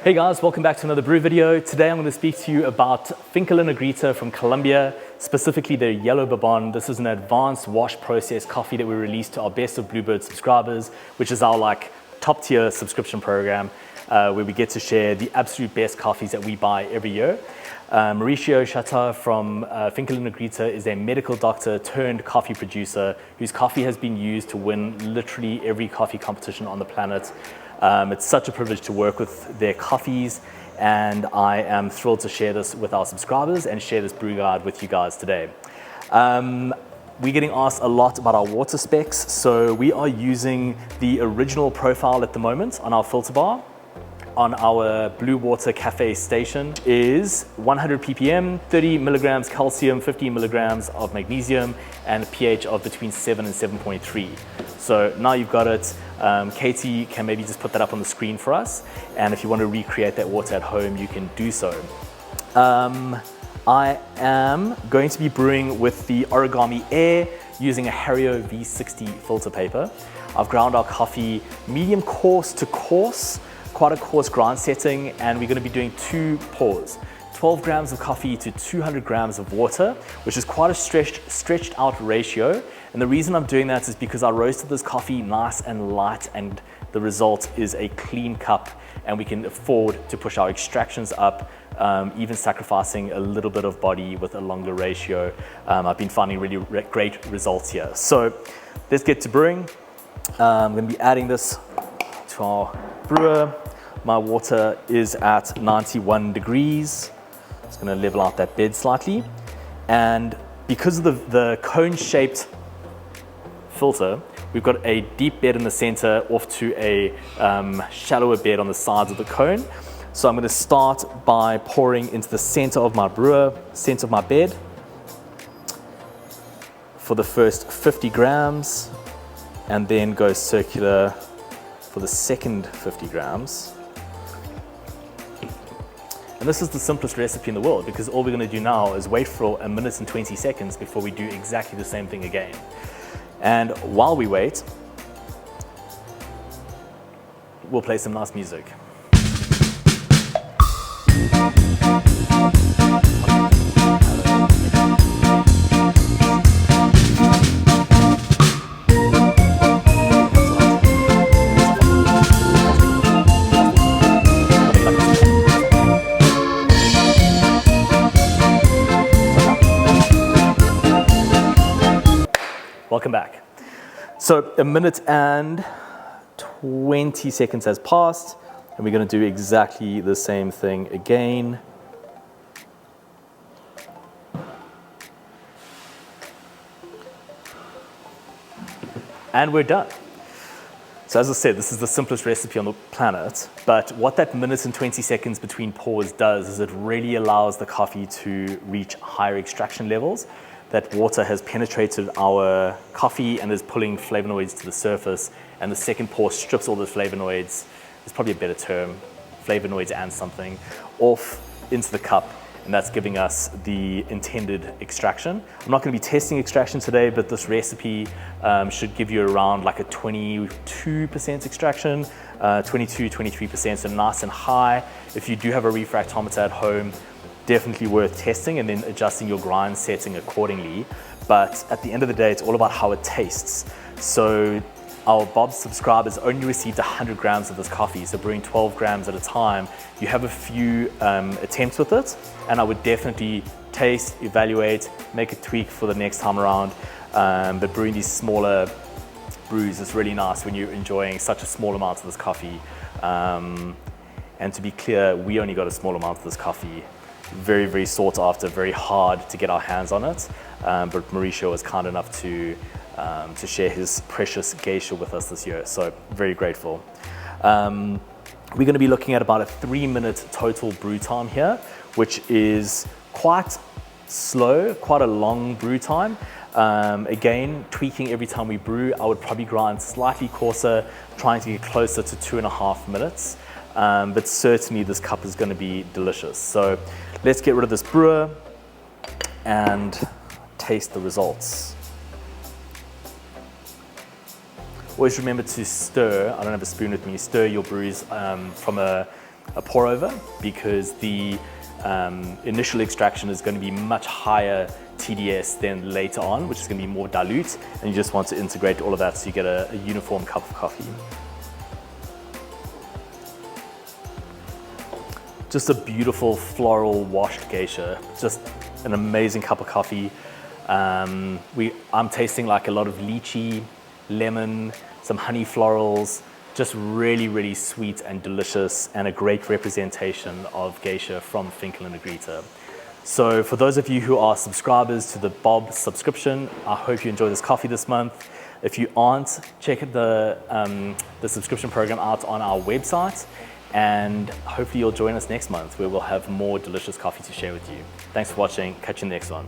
Hey guys, welcome back to another brew video. Today I'm going to speak to you about Finca La Negrita from Colombia, specifically their Yellow Bourbon. This is an advanced wash process coffee that we released to our Best of Bluebird subscribers, which is our top tier subscription program where we get to share the absolute best coffees that we buy every year. Mauricio Chata from Finca La Negrita is a medical doctor turned coffee producer whose coffee has been used to win literally every coffee competition on the planet. It's such a privilege to work with their coffees, and I am thrilled to share this with our subscribers and share this brew guide with you guys today. We're getting asked a lot about our water specs, so we are using the original profile at the moment on our filter bar. On our Blue Water Cafe station is 100 ppm, 30 milligrams calcium, 50 milligrams of magnesium, and a pH of between 7 and 7.3. So now you've got it. Katie can maybe just put that up on the screen for us. And if you want to recreate that water at home, you can do so. I am going to be brewing with the Origami Air using a Dario V60 filter paper. I've ground our coffee medium coarse to coarse, quite a coarse grind setting, and we're going to be doing 2 pours. 12 grams of coffee to 200 grams of water, which is quite a stretched out ratio. And the reason I'm doing that is because I roasted this coffee nice and light, and the result is a clean cup, and we can afford to push our extractions up, even sacrificing a little bit of body with a longer ratio. I've been finding really great results here. So let's get to brewing. I'm going to be adding this to our brewer. My water is at 91 degrees. It's going to level out that bed slightly. And because of the cone-shaped filter, we've got a deep bed in the center off to a shallower bed on the sides of the cone. So I'm going to start by pouring into the center of my brewer, center of my bed, for the first 50 grams, and then go circular for the second 50 grams. And this is the simplest recipe in the world, because all we're going to do now is wait for 1 minute and 20 seconds before we do exactly the same thing again. And while we wait, we'll play some nice music. Welcome back. So 1 minute and 20 seconds has passed, and we're going to do exactly the same thing again. And we're done. So as I said, this is the simplest recipe on the planet, but what that 1 minute and 20 seconds between pours does is it really allows the coffee to reach higher extraction levels. That water has penetrated our coffee and is pulling flavonoids to the surface, and the second pour strips all the flavonoids, it's probably a better term, flavonoids and something, off into the cup, and that's giving us the intended extraction. I'm not going to be testing extraction today, but this recipe should give you around like a 22% extraction, 22, 23%, so nice and high. If you do have a refractometer at home, definitely worth testing and then adjusting your grind setting accordingly. But at the end of the day, it's all about how it tastes. So our Bob subscribers only received 100 grams of this coffee, so brewing 12 grams at a time. You have a few attempts with it, and I would definitely taste, evaluate, make a tweak for the next time around. But brewing these smaller brews is really nice when you're enjoying such a small amount of this coffee. And to be clear, we only got a small amount of this coffee. Very, very sought after, very hard to get our hands on it. But Mauricio was kind enough to share his precious Geisha with us this year. So very grateful. We're going to be looking at about a 3-minute total brew time here, which is quite slow, quite a long brew time. Again, tweaking every time we brew. I would probably grind slightly coarser, trying to get closer to 2.5 minutes. But certainly this cup is going to be delicious. So let's get rid of this brewer and taste the results. Always remember to stir, I don't have a spoon with me, stir your brews from a a pour over because the initial extraction is going to be much higher TDS than later on, which is going to be more dilute, and you just want to integrate all of that so you get a uniform cup of coffee. Just a beautiful floral washed geisha, just an amazing cup of coffee. I'm tasting like a lot of lychee, lemon, some honey florals, just really, really sweet and delicious, and a great representation of geisha from Finca La Negrita. So for those of you who are subscribers to the Bob subscription, I hope you enjoy this coffee this month. If you aren't, check the subscription program out on our website, and hopefully you'll join us next month where we'll have more delicious coffee to share with you. Thanks for watching. Catch you in the next one.